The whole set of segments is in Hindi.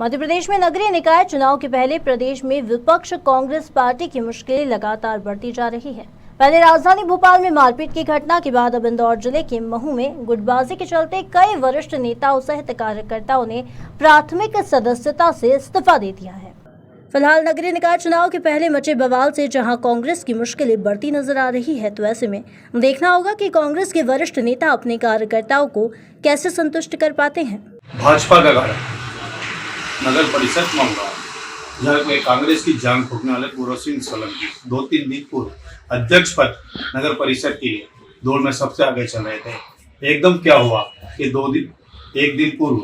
मध्य प्रदेश में नगरीय निकाय चुनाव के पहले प्रदेश में विपक्ष कांग्रेस पार्टी की मुश्किलें लगातार बढ़ती जा रही है। पहले राजधानी भोपाल में मारपीट की घटना के बाद अब इंदौर जिले के महू में गुटबाजी के चलते कई वरिष्ठ नेताओं सहित कार्यकर्ताओं ने प्राथमिक सदस्यता से इस्तीफा दे दिया है। फिलहाल नगरीय निकाय चुनाव के पहले मचे बवाल से जहां कांग्रेस की मुश्किलें बढ़ती नजर आ रही है, तो ऐसे में देखना होगा कि कांग्रेस के वरिष्ठ नेता अपने कार्यकर्ताओं को कैसे संतुष्ट कर पाते हैं। भाजपा का गढ़ नगर परिषद मामला, जहाँ कांग्रेस की जांग फूकने वाले पूर्व सिंह सोलंकी 2-3 दिन पूर्व अध्यक्ष पद नगर परिषद के लिए दौड़ में सबसे आगे चल रहे थे। एकदम क्या हुआ कि एक दिन पूर्व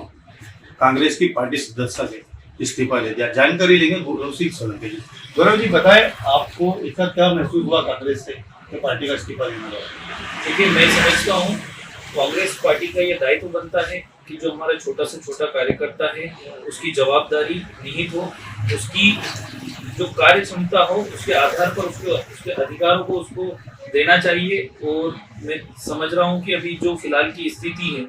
कांग्रेस की पार्टी सदस्यता से इस्तीफा दे दिया। जानकारी लेंगे गौरव सिंह सोलंकी जी। गौरव जी, बताएं आपको इसका क्या महसूस हुआ कांग्रेस से कि पार्टी का इस्तीफा देना पड़ा? देखिए, मैं समझता हूँ कांग्रेस पार्टी का ये दायित्व बनता है कि जो हमारा छोटा से छोटा कार्यकर्ता है उसकी जवाबदारी निहित हो, उसकी जो कार्य क्षमता हो, उसके आधार पर उसके अधिकारों को उसको देना चाहिए। और मैं समझ रहा हूँ कि अभी जो फिलहाल की स्थिति है,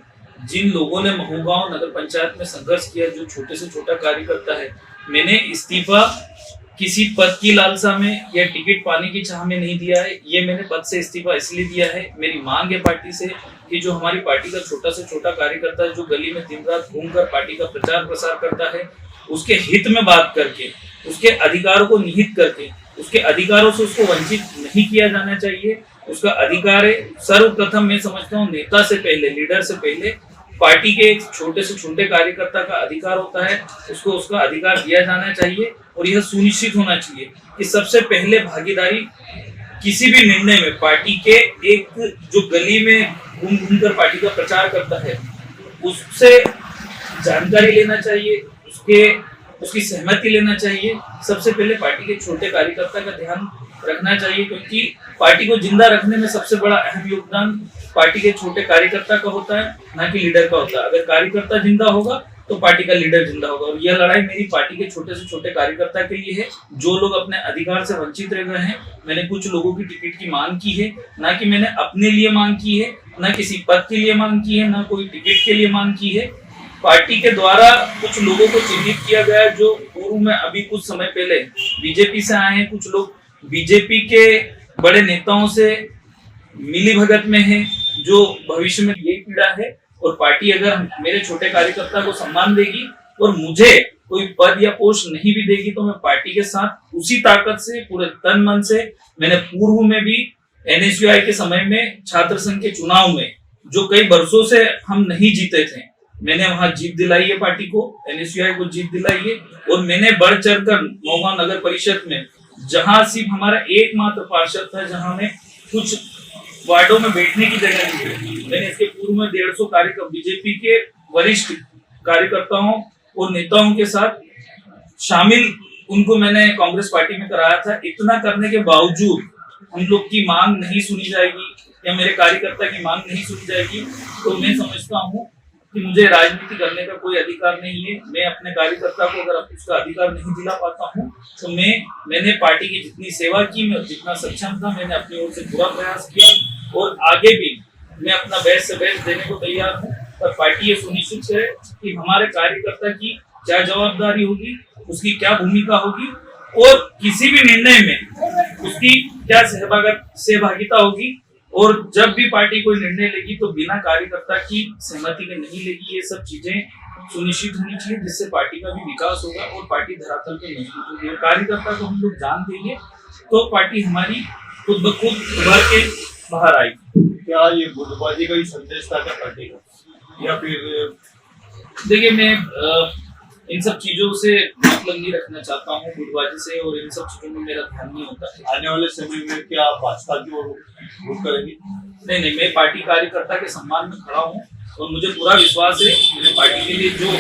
जिन लोगों ने महू गांव नगर पंचायत में संघर्ष किया, जो छोटे से छोटा कार्यकर्ता है, मैंने इस्तीफा किसी पद की लालसा में या टिकट पाने की चाह में नहीं दिया है। ये मैंने पद से इस्तीफा इसलिए दिया है, मेरी मांग है पार्टी से कि जो हमारी पार्टी का छोटा से छोटा कार्यकर्ता है, जो गली में दिन रात घूमकर पार्टी का प्रचार प्रसार करता है, उसके हित में बात करके, उसके अधिकारों को निहित करके, उसके अधिकारों से उसको वंचित नहीं किया जाना चाहिए। उसका अधिकार है, सर्वप्रथम मैं समझता हूँ नेता से पहले, लीडर से पहले पार्टी के एक छोटे से छोटे कार्यकर्ता का अधिकार होता है, उसको उसका अधिकार दिया जाना चाहिए। और यह सुनिश्चित होना चाहिए कि सबसे पहले भागीदारी किसी भी निर्णय में पार्टी के एक जो गली में घूम कर पार्टी का प्रचार करता है, उससे जानकारी लेना चाहिए, उसकी सहमति लेना चाहिए। सबसे पहले पार्टी के छोटे कार्यकर्ता का ध्यान रखना चाहिए, क्योंकि पार्टी को जिंदा रखने में सबसे बड़ा अहम योगदान पार्टी के छोटे कार्यकर्ता का होता है, ना कि लीडर का होता है। अगर कार्यकर्ता जिंदा होगा तो पार्टी का लीडर जिंदा होगा। और यह लड़ाई मेरी पार्टी के छोटे से छोटे कार्यकर्ता के लिए है, जो लोग अपने अधिकार से वंचित रह गए हैं। मैंने कुछ लोगों की टिकट की मांग की है, ना कि मैंने अपने लिए मांग की है, ना किसी पद के लिए मांग की है, ना कोई टिकट के लिए मांग की है। पार्टी के द्वारा कुछ लोगों को चिन्हित किया गया, जो पूर्व में अभी कुछ समय पहले बीजेपी से आए हैं। कुछ लोग बीजेपी के बड़े नेताओं से मिली भगत में है, जो भविष्य में यही पीड़ा है। और पार्टी अगर मेरे छोटे कार्यकर्ता को सम्मान देगी और मुझे कोई पद या पोस्ट नहीं भी देगी, तो मैं पार्टी के साथ उसी ताकत से, पूरे तन मन से, मैंने पूर्व में भी एनएसयूआई के समय में छात्र संघ के चुनाव में, जो कई वर्षों से हम नहीं जीते थे, मैंने वहां जीत दिलाई है पार्टी को, एनएसयूआई को जीत दिलाई है। और मैंने बढ़ चढ़ कर महू नगर परिषद में, जहां सिर्फ हमारा एकमात्र पार्षद था, जहां में कुछ वार्डों में बैठने की जगह नहीं थी, मैंने इसके पूर्व में 150 कार्यकर्ता बीजेपी के वरिष्ठ कार्यकर्ताओं और नेताओं के साथ शामिल, उनको मैंने कांग्रेस पार्टी में कराया था। इतना करने के बावजूद हम लोग की मांग नहीं सुनी जाएगी या मेरे कार्यकर्ता की मांग नहीं सुनी जाएगी, तो मैं समझता हूँ कि मुझे राजनीति करने का कोई अधिकार नहीं है। मैं अपने कार्यकर्ता को अगर उसका अधिकार नहीं दिला पाता हूँ, तो मैंने पार्टी की जितनी सेवा की, मैं जितना सक्षम था, मैंने अपनी ओर से पूरा प्रयास किया और आगे भी मैं अपना बेस्ट से बेस्ट देने को तैयार हूँ। पर पार्टी ये सुनिश्चित है कि हमारे कार्यकर्ता की क्या जवाबदारी होगी, उसकी क्या भूमिका होगी और किसी भी निर्णय में उसकी क्या सहभागिता होगी। और जब भी पार्टी कोई निर्णय लेगी तो बिना कार्यकर्ता की सहमति के नहीं लेगी। ये सब चीजें सुनिश्चित होनी चाहिए, जिससे पार्टी का भी विकास होगा और पार्टी धरातल पे मजबूत होगी। और कार्यकर्ता को हम लोग जान देंगे तो पार्टी हमारी खुद ब खुद उभर के बाहर आएगी। क्या ये गुटबाजी का ही संदेश था क्या पार्टी का, या फिर? देखिए, मैं इन सब चीजों से मतलब नहीं रखना चाहता हूँ, गुटबाजी से, और इन सब चीजों में मेरा ध्यान नहीं होता है। आने वाले समय में क्या आप भाजपा की ओर रुख करेंगे? नहीं, मैं पार्टी कार्यकर्ता के सम्मान में खड़ा हूँ और मुझे पूरा विश्वास है, मैंने पार्टी के लिए जो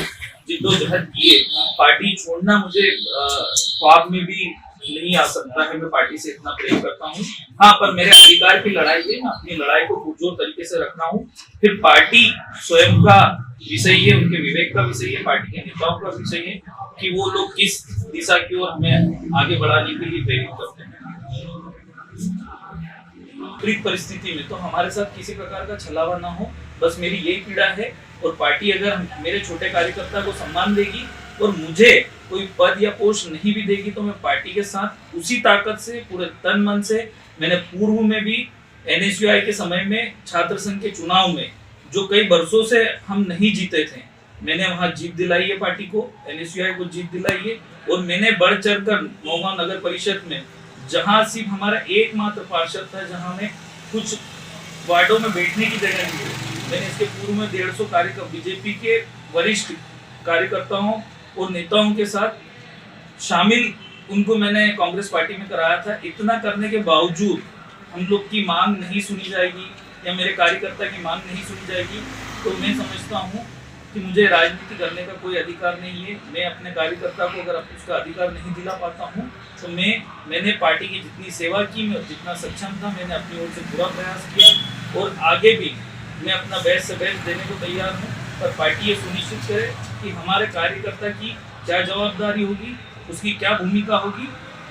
जिद्दोजहद की है, पार्टी छोड़ना मुझे ख्वाब में भी नहीं आ सकता है। मैं पार्टी से इतना प्रेम करता हूँ। हाँ, पर मेरे अधिकार की लड़ाई है, मैं अपनी लड़ाई को पुरजोर तरीके से रख रहा हूँ। फिर पार्टी स्वयं का विषय है, उनके विवेक का विषय है, पार्टी के नेताओं का विषय है कि वो लोग किस दिशा की ओर हमें आगे बढ़ाने के लिए प्रेरित करते हैं। विपरीत परिस्थिति में तो हमारे साथ किसी प्रकार का छलावा ना हो, बस मेरी यही पीड़ा है। और पार्टी अगर मेरे छोटे कार्यकर्ता को सम्मान देगी और मुझे कोई पद या पोस्ट नहीं भी देगी तो मैं पार्टी के साथ उसी ताकत से पूरे तन मन से, मैंने पूर्व में भी NSUI के समय में छात्र संघ के चुनाव में जो कई वर्षों से हम नहीं जीते थे, मैंने वहां जीत दिलाई है, पार्टी को, NSUI को जीत दिलाई है। और मैंने बढ़ चढ़ कर नौगांव नगर परिषद में, जहां सिर्फ हमारा एकमात्र पार्षद था, जहां में कुछ वार्डों में बैठने की जगह नहीं थी, मैंने इसके पूर्व में 150 कार्यकर्ता बीजेपी के वरिष्ठ कार्यकर्ताओं और नेताओं के साथ शामिल, उनको मैंने कांग्रेस पार्टी में कराया था। इतना करने के बावजूद हम लोग की मांग नहीं सुनी जाएगी या मेरे कार्यकर्ता की मांग नहीं सुनी जाएगी, तो मैं समझता हूँ कि मुझे राजनीति करने का कोई अधिकार नहीं है। मैं अपने कार्यकर्ता को अगर उसका अधिकार नहीं दिला पाता हूँ तो मैंने पार्टी की जितनी सेवा की, मैं जितना सक्षम था, मैंने अपनी ओर से पूरा प्रयास किया और आगे भी मैं अपना बेस्ट से बेस्ट देने को तैयार हूँ। पर पार्टी ये सुनिश्चित करे कि हमारे कार्यकर्ता की क्या जवाबदारी होगी, उसकी क्या भूमिका होगी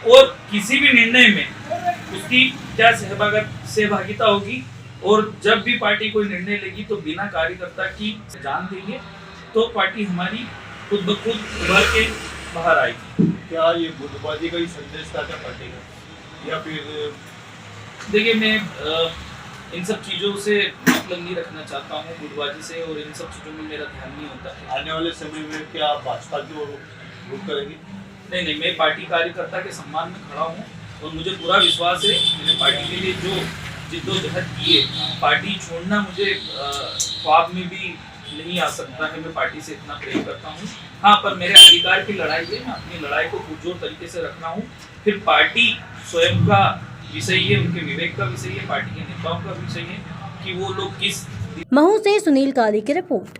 और किसी भी निर्णय में उसकी क्या सहभागिता होगी। और जब भी पार्टी कोई निर्णय लेगी तो बिना कार्यकर्ता की जान देंगे तो पार्टी हमारी खुद ब खुद उभर के बाहर आएगी। क्या ये गुटबाजी का ही संदेश था क्या पार्टी का, या फिर? देखिए, मैं इन सब चीज़ों से मतलब नहीं रखना चाहता हूँ, गुटबाजी से, और इन सब चीज़ों में मेरा ध्यान नहीं होता है। आने वाले समय में क्या आप भाजपा की ओर रुख करेंगे? नहीं, मैं पार्टी कार्यकर्ता के सम्मान में खड़ा हूँ और मुझे पूरा विश्वास है, मैंने पार्टी के लिए जो जिद्दोजहद की है, पार्टी छोड़ना मुझे ख्वाब में भी नहीं आ सकता है। मैं पार्टी से इतना प्रेम करता हूँ। हाँ, पर मेरे अधिकार की लड़ाई है, मैं अपनी लड़ाई को पुरजोर तरीके से रखना हूँ। फिर पार्टी स्वयं का विषय है, उनके विवेक का विषय है, पार्टी के नेताओं का विषय है कि वो लोग किस। महू से सुनील काली की रिपोर्ट।